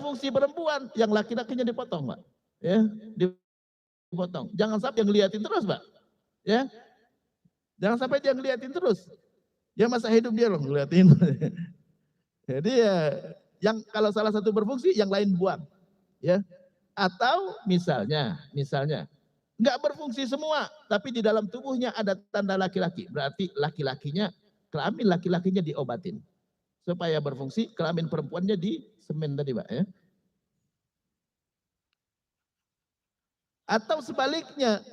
berfungsi perempuan, yang laki-lakinya dipotong, Pak. Ya, dipotong. Jangan sampai yang ngeliatin terus, Pak. Ya, jangan sampai dia ngeliatin terus. Ya masa hidup dia loh ngeliatin. Jadi ya, yang kalau salah satu berfungsi, yang lain buang. Ya, atau misalnya nggak berfungsi semua, tapi di dalam tubuhnya ada tanda laki-laki. Berarti laki-lakinya, kelamin laki-lakinya diobatin supaya berfungsi, kelamin perempuannya di semen tadi, Pak, ya. Atau sebaliknya,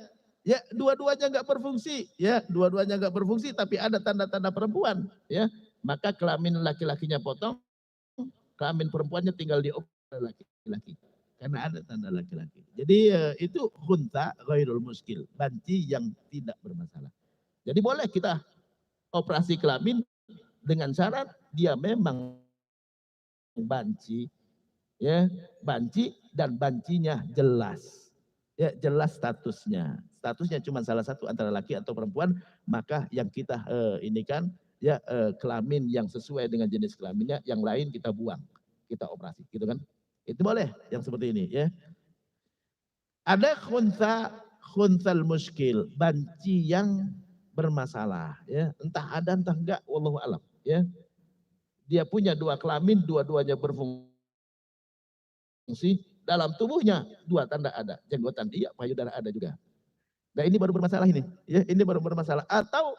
ya dua-duanya nggak berfungsi, ya dua-duanya nggak berfungsi, tapi ada tanda-tanda perempuan, ya maka kelamin laki-lakinya potong, kelamin perempuannya tinggal dioperasi laki-laki, karena ada tanda laki-laki. Jadi itu khunta ghairul muskil, banci yang tidak bermasalah. Jadi boleh kita operasi kelamin dengan syarat dia memang banci, ya banci dan bancinya jelas. Ya jelas statusnya. Statusnya cuma salah satu antara laki atau perempuan, maka yang kita ini kan ya kelamin yang sesuai dengan jenis kelaminnya, yang lain kita buang, kita operasi, gitu kan? Itu boleh yang seperti ini, ya. Ada khunsal muskil, banci yang bermasalah, ya. Entah ada entah enggak, wallahu alam, ya. Dia punya dua kelamin, dua-duanya berfungsi, dalam tubuhnya dua tanda ada, jenggotan iya, payudara ada juga. Nah ini baru bermasalah ini, ya ini baru bermasalah. Atau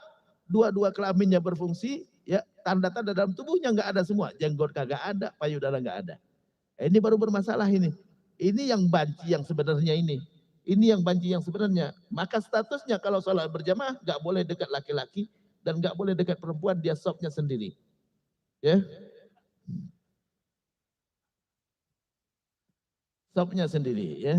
dua-dua kelaminnya berfungsi, ya tanda-tanda dalam tubuhnya nggak ada semua, jenggot kagak ada, payudara nggak ada. Ini baru bermasalah ini. Ini yang banci yang sebenarnya ini. Ini yang banci yang sebenarnya. Maka statusnya kalau sholat berjamaah nggak boleh dekat laki-laki dan nggak boleh dekat perempuan, dia sopnya sendiri. Ya, sopnya sendiri, ya.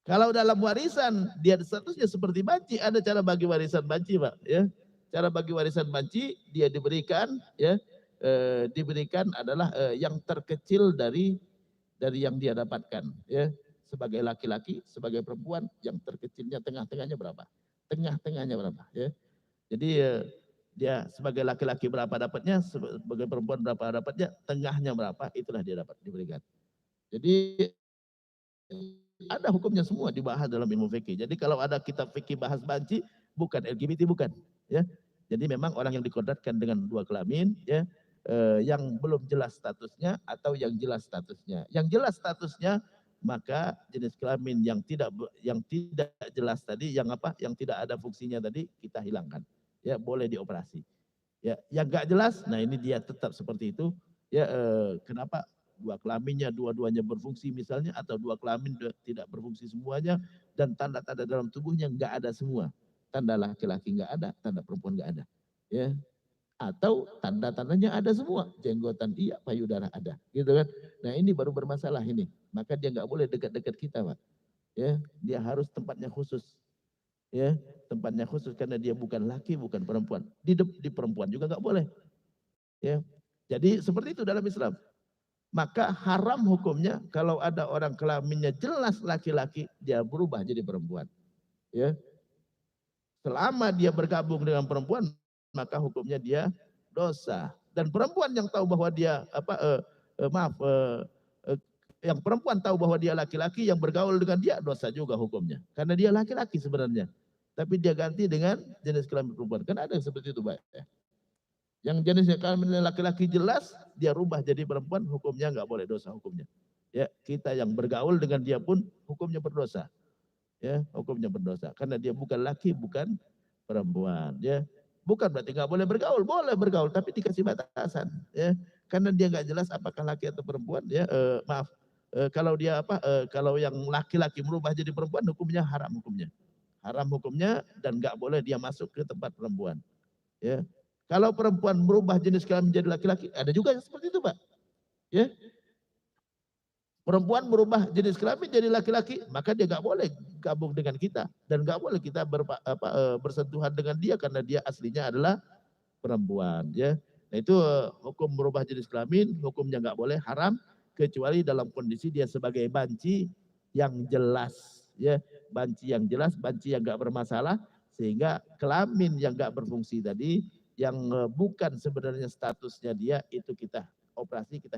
Kalau dalam warisan, dia statusnya seperti banci, ada cara bagi warisan banci, Pak. Ya, cara bagi warisan banci, dia diberikan, ya, diberikan adalah yang terkecil dari yang dia dapatkan, ya. Sebagai laki-laki, sebagai perempuan, yang terkecilnya tengah-tengahnya berapa? Tengah-tengahnya berapa? Ya. Jadi dia sebagai laki-laki berapa dapatnya, sebagai perempuan berapa dapatnya, tengahnya berapa, itulah dia dapat diberikan. Jadi ada hukumnya semua dibahas dalam ilmu fikih. Jadi kalau ada kitab fikih bahas banci, bukan LGBT, bukan. Ya, jadi memang orang yang dikodratkan dengan dua kelamin, ya, yang belum jelas statusnya atau yang jelas statusnya. Yang jelas statusnya maka jenis kelamin yang tidak jelas tadi, yang apa, yang tidak ada fungsinya tadi kita hilangkan. Ya, boleh dioperasi. Ya, yang nggak jelas, nah ini dia tetap seperti itu. Ya, kenapa? Dua kelaminnya dua-duanya berfungsi misalnya, atau dua kelamin tidak berfungsi semuanya, dan tanda-tanda dalam tubuhnya nggak ada semua. Tanda laki-laki nggak ada, tanda perempuan nggak ada. Ya, atau tanda-tandanya ada semua, jenggotan iya, payudara ada, gitu kan? Nah ini baru bermasalah ini, maka dia nggak boleh dekat-dekat kita, Pak. Ya, dia harus tempatnya khusus. Ya, tempatnya khusus karena dia bukan laki, bukan perempuan. Di perempuan juga nggak boleh. Ya, jadi seperti itu dalam Islam. Maka haram hukumnya kalau ada orang kelaminnya jelas laki-laki, dia berubah jadi perempuan. Ya, selama dia bergabung dengan perempuan, maka hukumnya dia dosa. Dan perempuan yang tahu bahwa dia yang perempuan tahu bahwa dia laki-laki, yang bergaul dengan dia dosa juga hukumnya. Karena dia laki-laki sebenarnya. Tapi dia ganti dengan jenis kelamin perempuan. Kan ada yang seperti itu, Pak. Yang jenisnya kelamin laki-laki jelas, dia rubah jadi perempuan, hukumnya nggak boleh, dosa hukumnya. Ya, kita yang bergaul dengan dia pun hukumnya berdosa. Ya, hukumnya berdosa karena dia bukan laki, bukan perempuan. Ya, bukan berarti nggak boleh bergaul, boleh bergaul, tapi dikasih batasan. Ya, karena dia nggak jelas apakah laki atau perempuan. Ya, kalau dia kalau yang laki-laki merubah jadi perempuan, hukumnya haram hukumnya. Haram hukumnya dan nggak boleh dia masuk ke tempat perempuan. Ya. Kalau perempuan merubah jenis kelamin menjadi laki-laki, ada juga yang seperti itu, Pak. Ya. Perempuan merubah jenis kelamin jadi laki-laki, maka dia nggak boleh gabung dengan kita dan nggak boleh kita bersentuhan dengan dia karena dia aslinya adalah perempuan. Ya. Nah itu hukum merubah jenis kelamin, hukumnya nggak boleh, haram, kecuali dalam kondisi dia sebagai banci yang jelas. Ya, banci yang jelas, banci yang nggak bermasalah, sehingga kelamin yang nggak berfungsi tadi, yang bukan sebenarnya statusnya dia, itu kita operasi kita